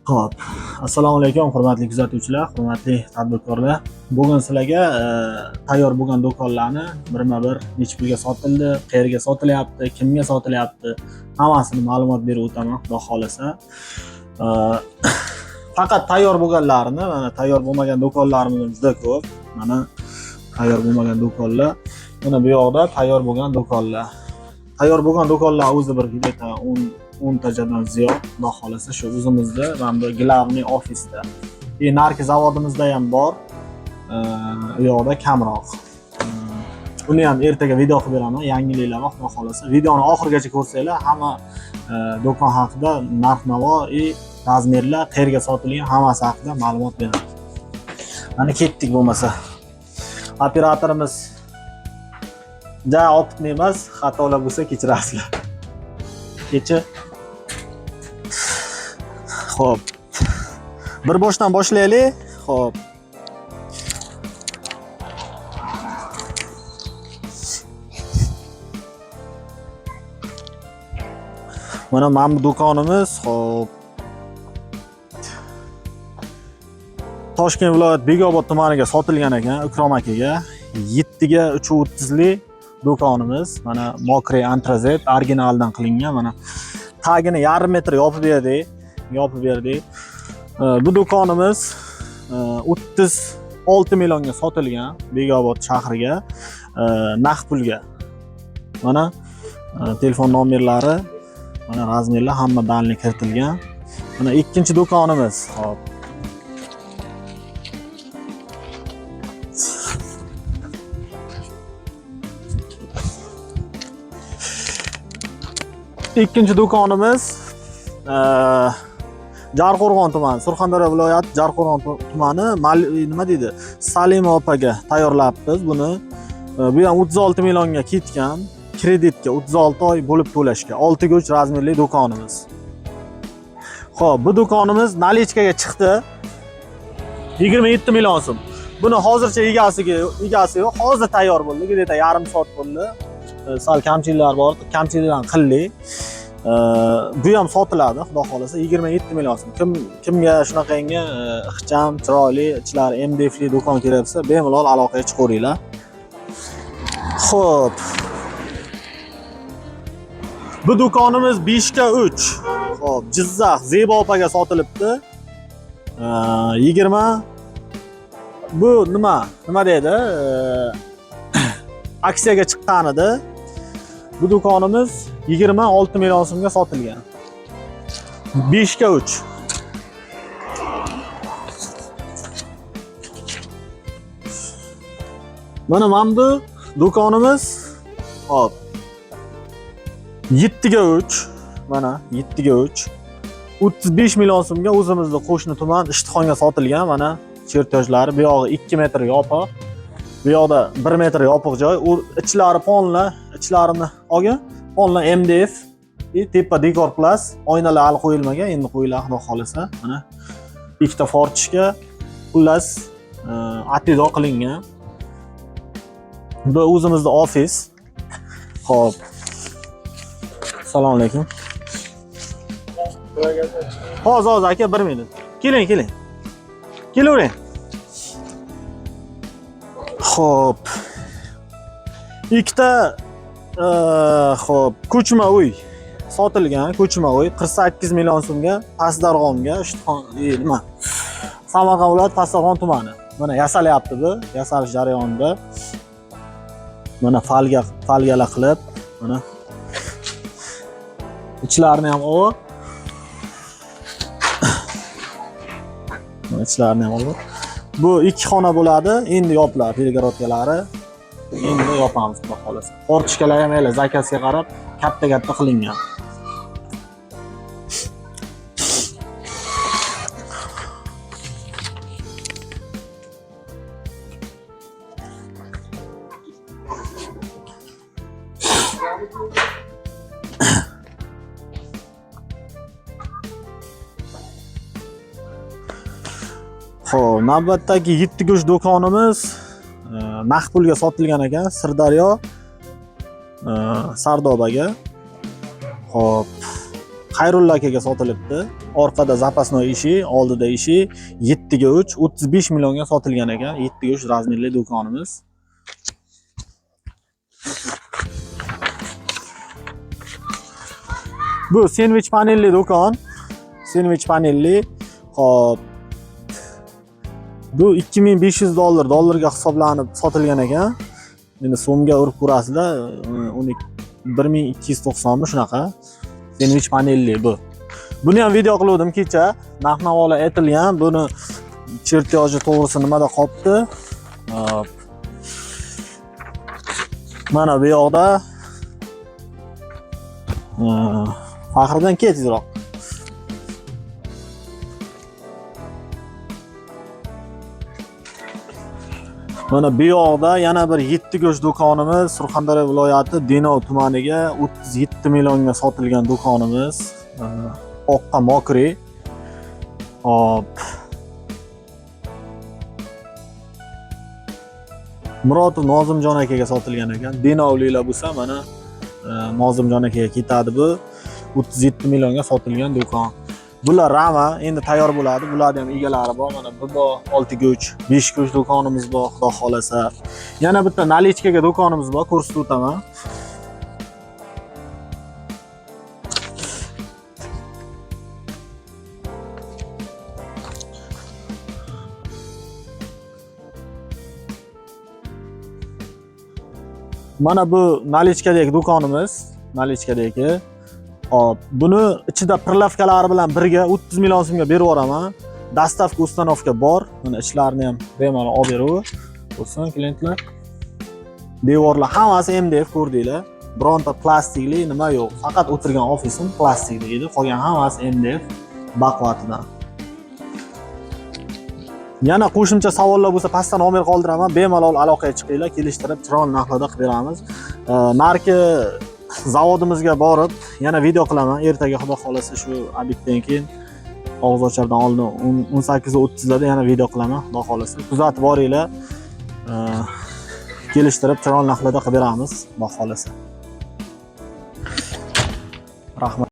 Xo'p, assalomu alaykum hurmatli kuzatuvchilar, hurmatli tadbirkorlar. Bugun sizlarga tayyor bo'lgan do'konlarni birma-bir necha pulga sotildi, qayerga sotilyapti, kimga sotilyapti, hammasini ma'lumot berib o'taman, xudo xolasa. Faqat tayyor bo'lganlarini, mana tayyor bo'lmagan do'konlarimiz juda ko'p. Mana tayyor bo'lmagan do'konlar. Mana bu yoqda tayyor bo'lgan do'konlar. Tayyor bo'lgan do'konlar o'zi bir 10 tadan ziyod, xudo xolasa shu o'zimizda, mana bu glavniy ofisda. Narki zavodimizda ham bor. U yoqda kamroq. Buni ham ertaga video qilib beraman, yangiliklar bor, xudo xolasa. Videoni oxirigacha ko'rsanglar, hamma do'kon haqida, narx-navo, razmerlar, qayerga sotilgan hammasi haqida ma'lumot beraman. Mana ketdik bo'lmasa. Operatorimiz opitni emas, xatolar bo'lsa kechirasizlar. Kecha. Xo'p. Bir boshdan boshlaylik. Xo'p. Mana bu do'konimiz, xo'p. Toshkent viloyat Bekobod tumaniga sotilgan ekan, Ikrom akaga. 7 ga 330 lik do'konimiz. Mana Mokre Antrazet originaldan qilingan. Mana tagini 1,5 metr yopib berdik. Bu do'konimiz 36 millionga sotilgan Bekobod shahriga, naqd pulga. Mana telefon nomerlari, mana razmerlar hamma danli kiritilgan. Mana ikkinchi do'konimiz. Hop. İkinci do'konimiz Jarqo'rg'on tumani, Surxondaryo viloyati Jarqo'rg'on tumani, nima deydi? Salima opaga tayyorlabmiz buni. Bu ham 36 millionga ketgan, kreditga 36 oy bo'lib to'lashga. 6 ga 3 razmerli do'konimiz. Xo'p, bu do'konimiz nalichkaga chiqdi. 27 million so'm. Buni hozircha egasi yo'q. Hozir tayyor bo'ldi. Где-то yarim soat bo'ldi. Sal kamchiliklar bor, kamchiliklarni qildik. Bu ham sotiladi, xudo xolasa 27 million so'm. Kimga shunaqangi ixcham, chiroyli, ichlari MDFli do'kon kerak bo'lsa, bemalol aloqaga chiqaveringlar. Xo'p. Bu do'konimiz 5 ga 3. Xo'p, Jizzax Zebo opaga sotilibdi. 20. Bu nima deydi? Aksiyaga chiqqan edi. Bu do'konimiz 26 million so'mga sotilgan. 5 ga 3. Mana bu do'konimiz, hop. 7 ga 3. Mana 7 ga 3. 35 million so'mga o'zimizning qo'shni tuman Ishtixonga sotilgan. Mana chertojlari, bu yog'i 2 metr yopiq. Bu yoqda 1 metr yopiq joy. U ichlari fonla, ichlarini olgan. Fonla MDF, tepa dekor plus, oynalar hali qo'yilmagan, endi qo'yiladi xudo xolasa. Mana ikkita fortishga xullas atido qilingan. Bu o'zimizning ofis. Xo'p. Assalomu alaykum. Hozir aka 1 minut. Keling. Kelavering. Xo'p. Ikkita xo'p, ko'chma uy sotilgan, ko'chma uy 48 million so'mga Pastdarg'omga, nima? Samarqand viloyati Pastdarg'om tumani. Mana yasalyapti bu, yasalish jarayonida. Mana falgalar qilib, mana ichlarini ham olib. Ichlarini ham olib. Bu 2 xona bo'ladi, endi yopiladi pergorodkalari. Endi yopamiz, xudo xolasa. Portishkalar ham ela zakazga qarab katta qilingan. Xo'p, navbatdagi 7 go'sh do'konimiz naqd pulga sotilgan ekan, Sirdaryo Sardobaga. Xo'p, Xayrulla akaga sotilibdi. Orqada zapasnoy ishi, oldida ishi 7 ga 3, 35 millionga sotilgan ekan. 7 ga 3 razmerli do'konimiz. Bu sandwich panelli do'kon. Sandwich panelli. Hop. Bu $2500 dollarga hisoblanib sotilgan ekan. Endi so'mga urib ko'rasizlar, 1290 mi shunaqa. Sandwich panelli bu. Buni ham video qildim kecha. Narx-navolar aytilgan. Buni chertyoji to'g'risi nimada qolibdi? Mana bu yoqda Faxriddin ketizroq. Mana bu yoqda yana bir 7 go'sh do'konimiz, Surxondaryo viloyati Denov tumaniga 37 millionga sotilgan do'konimiz. Oqqa Mokri. Hop. Murodov Nozimjon akaga sotilgan ekan. Denovliklar bo'lsa, mana Nozimjon akaga ketadi bu. 37 millionga sotilgan do'kon. Bular rama, endi tayyor bo'ladi. Bularning ham egalari bor. Mana bu bor 6 go'ch, 5 go'ch do'konimiz bor, xudo xolasa. Yana bitta nalichkaga do'konimiz bor, ko'rsatib o'taman. Mana bu nalichkadagi do'konimiz, nalichkadagi. Hop, buni ichida pirlavkalari bilan birga 30 million so'mga berib yuboraman. Dastavka ustanovka bor. Mana ishlarini ham bemalol olib beraver. Bo'lsin klientlar. Devorlar hammasi MDF ko'rdinglar. Bironta plastikli nima yo'q. Faqat o'tirgan ofisim plastikli edi. Qolgan hammasi MDF baquvvatidan. Yana qo'shimcha savollar bo'lsa pastdan nomer qoldiraman. Bemalol aloqaga chiqinglar, kelishtirib chiroyli narxlarda qilib beramiz. Narki zavodimizga borib yana video qilaman. Ertaga xudo xolasa shu obyektdan keyin og'iz ochardan oldin 18:30 larda yana video qilaman, xudo xolasa. Kuzatib boringlar. Kelishtirib chiroyli narxlarda qilib beramiz, xudo xolasa. Rahmat.